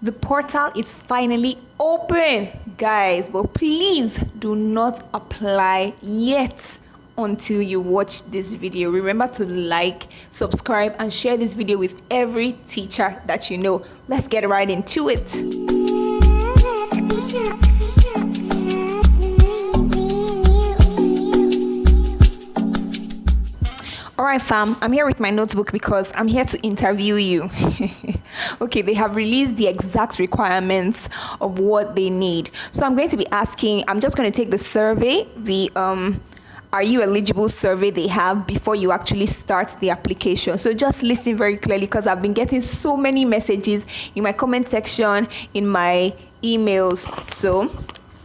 The portal is finally open, guys, but please do not apply yet until you watch this video. Remember to like, subscribe, and share this video with every teacher that you know. Let's get right into it. Alright fam, I'm here with my notebook because I'm here to interview you. Okay, they have released the exact requirements of what they need. So I'm going to be asking, I'm just going to take the survey, the are you eligible survey they have before you actually start the application. So just listen very clearly because I've been getting so many messages in my comment section, in my emails. So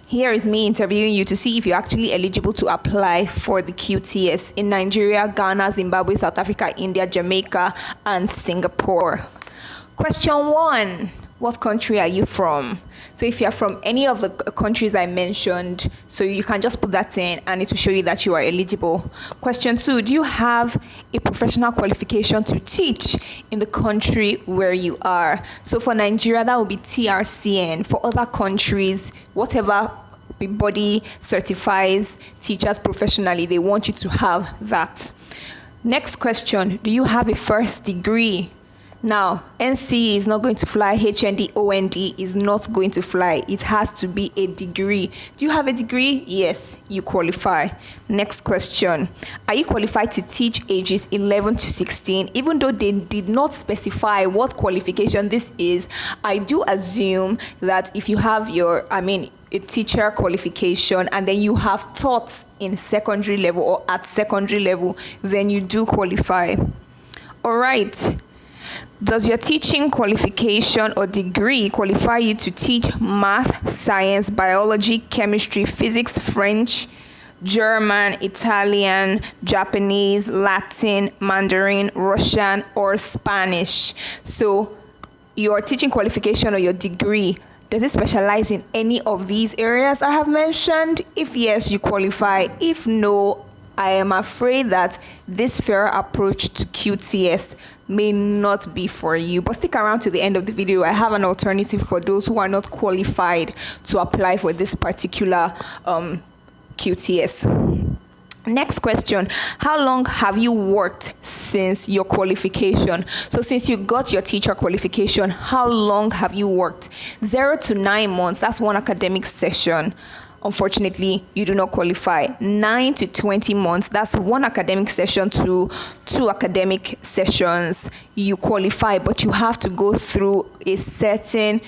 here is me interviewing you to see if you're actually eligible to apply for the QTS in Nigeria, Ghana, Zimbabwe, South Africa, India, Jamaica, and Singapore. Question 1. What country are you from? So if you're from any of the countries I mentioned, so you can just put that in and it will show you that you are eligible. Question 2. Do you have a professional qualification to teach in the country where you are? So for Nigeria, that would be TRCN. For other countries, whatever body certifies teachers professionally, they want you to have that. Next question. Do you have a first degree? Now, NCE is not going to fly. HND, OND is not going to fly. It has to be a degree. Do you have a degree? Yes, you qualify. Next question. Are you qualified to teach ages 11 to 16? Even though they did not specify what qualification this is, I do assume that if you have a teacher qualification and then you have taught in secondary level or at secondary level, then you do qualify. All right. Does your teaching qualification or degree qualify you to teach math, science, biology, chemistry, physics, French, German, Italian, Japanese, Latin, Mandarin, Russian, or Spanish? So your teaching qualification or your degree, does it specialize in any of these areas I have mentioned? If yes, you qualify. If no, I am afraid that this fair approach to QTS may not be for you. But stick around to the end of the video. I have an alternative for those who are not qualified to apply for this particular QTS. Next question. How long have you worked since your qualification? So since you got your teacher qualification, how long have you worked? 0 to 9 months. That's one academic session. Unfortunately, you do not qualify. 9 to 20 months, that's one academic session to 2 academic sessions. You qualify, but you have to go through a certain,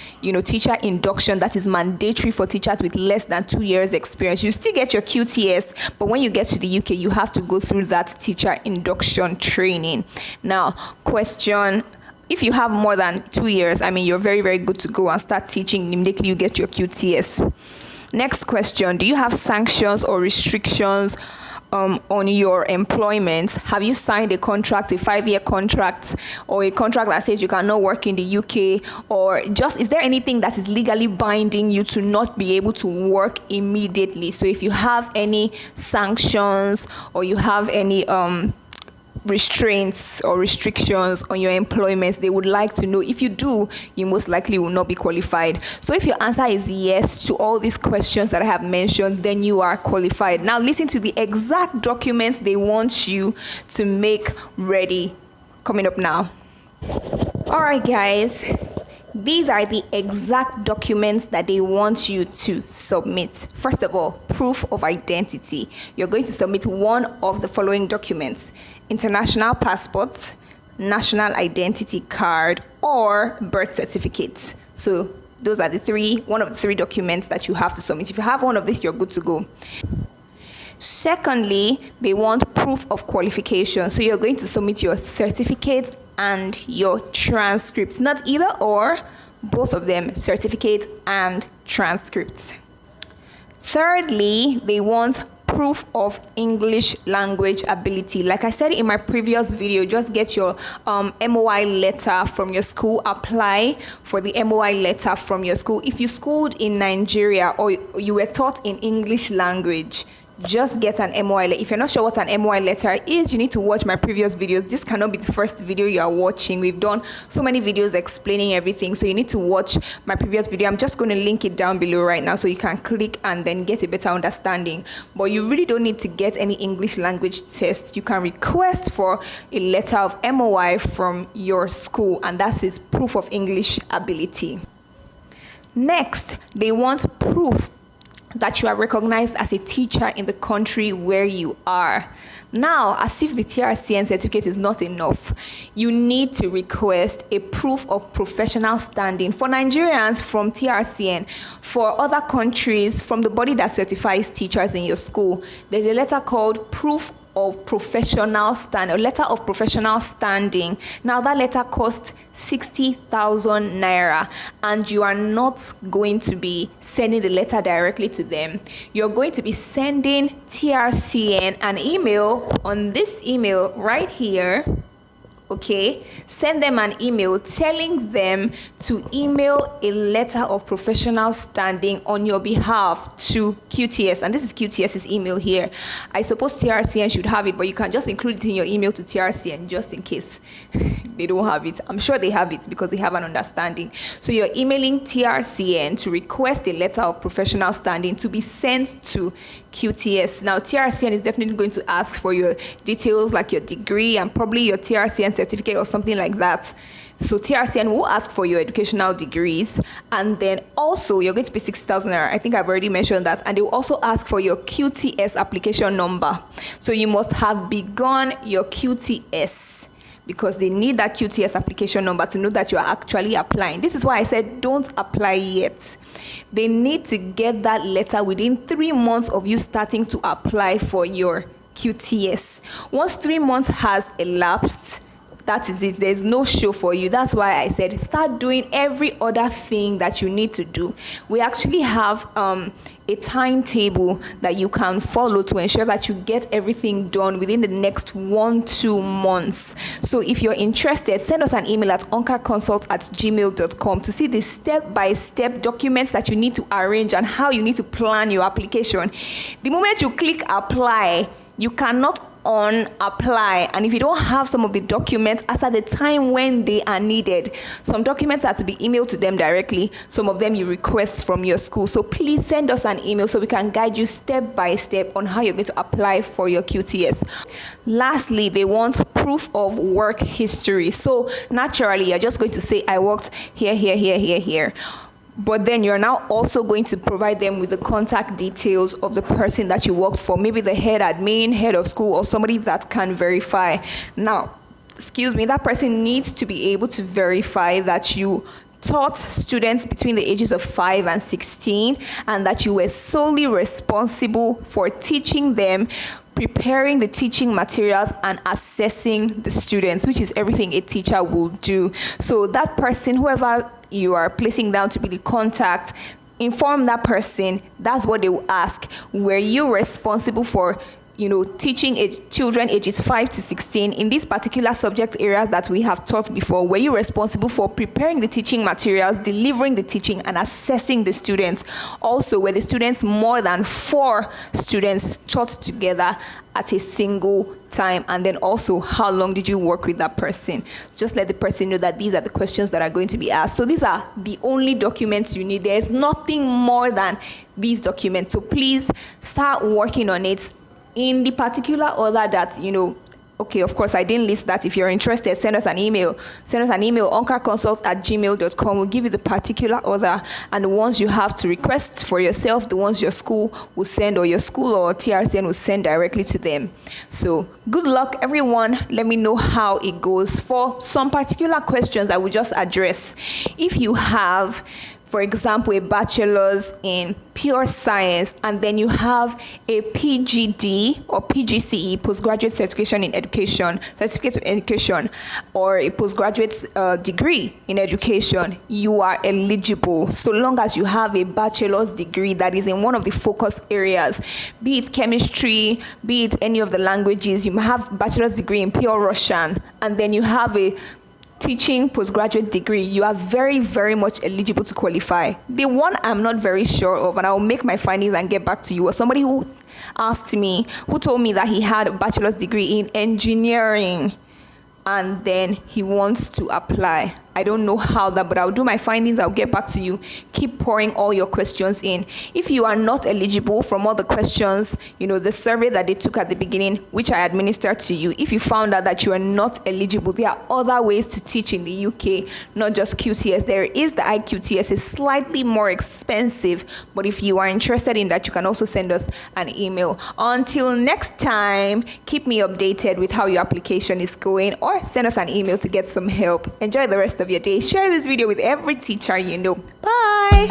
teacher induction that is mandatory for teachers with less than 2 years experience. You still get your QTS, but when you get to the UK, you have to go through that teacher induction training. Now, question. If you have more than 2 years, you're very, very good to go and start teaching. Immediately you get your QTS. Next question. Do you have sanctions or restrictions on your employment? Have you signed a contract, a 5-year contract, or a contract that says you cannot work in the UK? Or just, is there anything that is legally binding you to not be able to work immediately? So if you have any sanctions or you have any restraints or restrictions on your employment, they would like to know. If you do, you most likely will not be qualified. So if your answer is yes to all these questions that I have mentioned, then you are qualified. Now listen to the exact documents they want you to make ready. Coming up now. All right, guys. These are the exact documents that they want you to submit. First of all, proof of identity. You're going to submit one of the following documents: international passports, national identity card, or birth certificates. So those are one of the three documents that you have to submit. If you have one of these, you're good to go. Secondly, they want proof of qualification. So you're going to submit your certificate and your transcripts. Not either or, both of them, certificate and transcripts. Thirdly, they want proof of English language ability. Like I said in my previous video, just get your MOI letter from your school. Apply for the MOI letter from your school. If you schooled in Nigeria or you were taught in English language, just get an MOI letter. If you're not sure what an MOI letter is, you need to watch my previous videos. This cannot be the first video you are watching. We've done so many videos explaining everything, so you need to watch my previous video. I'm just going to link it down below right now so you can click and then get a better understanding. But you really don't need to get any English language test. You can request for a letter of MOI from your school, and that is proof of English ability. Next, they want proof that you are recognized as a teacher in the country where you are. Now, as if the TRCN certificate is not enough, you need to request a proof of professional standing. For Nigerians, from TRCN. For other countries, from the body that certifies teachers in your school, there's a letter called proof of professional standing, a letter of professional standing. Now that letter costs 60,000 naira, and you are not going to be sending the letter directly to them. You're going to be sending TRCN an email on this email right here. Okay, send them an email telling them to email a letter of professional standing on your behalf to QTS, and this is QTS's email here. I suppose TRCN should have it, but you can just include it in your email to TRCN just in case they don't have it. I'm sure they have it because they have an understanding. So you're emailing TRCN to request a letter of professional standing to be sent to QTS. Now TRCN is definitely going to ask for your details like your degree and probably your TRCN certificate or something like that. So TRCN will ask for your educational degrees, and then also you're going to pay 60,000 naira. I think I've already mentioned that. And they will also ask for your QTS application number. So you must have begun your QTS, because they need that QTS application number to know that you are actually applying. This is why I said don't apply yet. They need to get that letter within 3 months of you starting to apply for your QTS. Once 3 months has elapsed, that is it. There's no show for you. That's why I said start doing every other thing that you need to do. We actually have a timetable that you can follow to ensure that you get everything done within the next 1-2 months. So if you're interested, send us an email at oncarconsult@gmail.com to see the step-by-step documents that you need to arrange and how you need to plan your application. The moment you click apply, you cannot apply, and if you don't have some of the documents as at the time when they are needed, some documents are to be emailed to them directly, some of them you request from your school. So please send us an email so we can guide you step by step on how you're going to apply for your QTS. Lastly, they want proof of work history. So naturally you're just going to say I worked here, but then you're now also going to provide them with the contact details of the person that you worked for, maybe the head admin, head of school, or somebody that can verify. Now, that person needs to be able to verify that you taught students between the ages of 5 and 16 and that you were solely responsible for teaching them, preparing the teaching materials, and assessing the students, which is everything a teacher will do. So that person, whoever you are placing down to be the contact, inform that person. That's what they will ask. Were you responsible for teaching children ages 5 to 16 in these particular subject areas that we have taught before? Were you responsible for preparing the teaching materials, delivering the teaching, and assessing the students? Also, were the students more than 4 students taught together at a single time? And then also, how long did you work with that person? Just let the person know that these are the questions that are going to be asked. So these are the only documents you need. There's nothing more than these documents. So please start working on it. In the particular order that, okay, of course, I didn't list that. If you're interested, send us an email. Send us an email, oncarconsult@gmail.com. We'll give you the particular order, and the ones you have to request for yourself, the ones your school will send, or your school or TRCN will send directly to them. So good luck, everyone. Let me know how it goes. For some particular questions, I will just address. If you have, for example, a bachelor's in pure science, and then you have a PGD or PGCE, postgraduate certification in education, certificate of education, or a postgraduate degree in education, you are eligible so long as you have a bachelor's degree that is in one of the focus areas, be it chemistry, be it any of the languages. You have bachelor's degree in pure Russian, and then you have a teaching postgraduate degree, you are very, very much eligible to qualify. The one I'm not very sure of, and I'll make my findings and get back to you, was somebody who told me that he had a bachelor's degree in engineering and then he wants to apply. I don't know how that, but I'll do my findings. I'll get back to you. Keep pouring all your questions in. If you are not eligible from all the questions, the survey that they took at the beginning, which I administered to you, if you found out that you are not eligible, there are other ways to teach in the UK, not just QTS. There is the IQTS. It's slightly more expensive, but if you are interested in that, you can also send us an email. Until next time, keep me updated with how your application is going, or send us an email to get some help. Enjoy the rest of your day. Share this video with every teacher you know. Bye.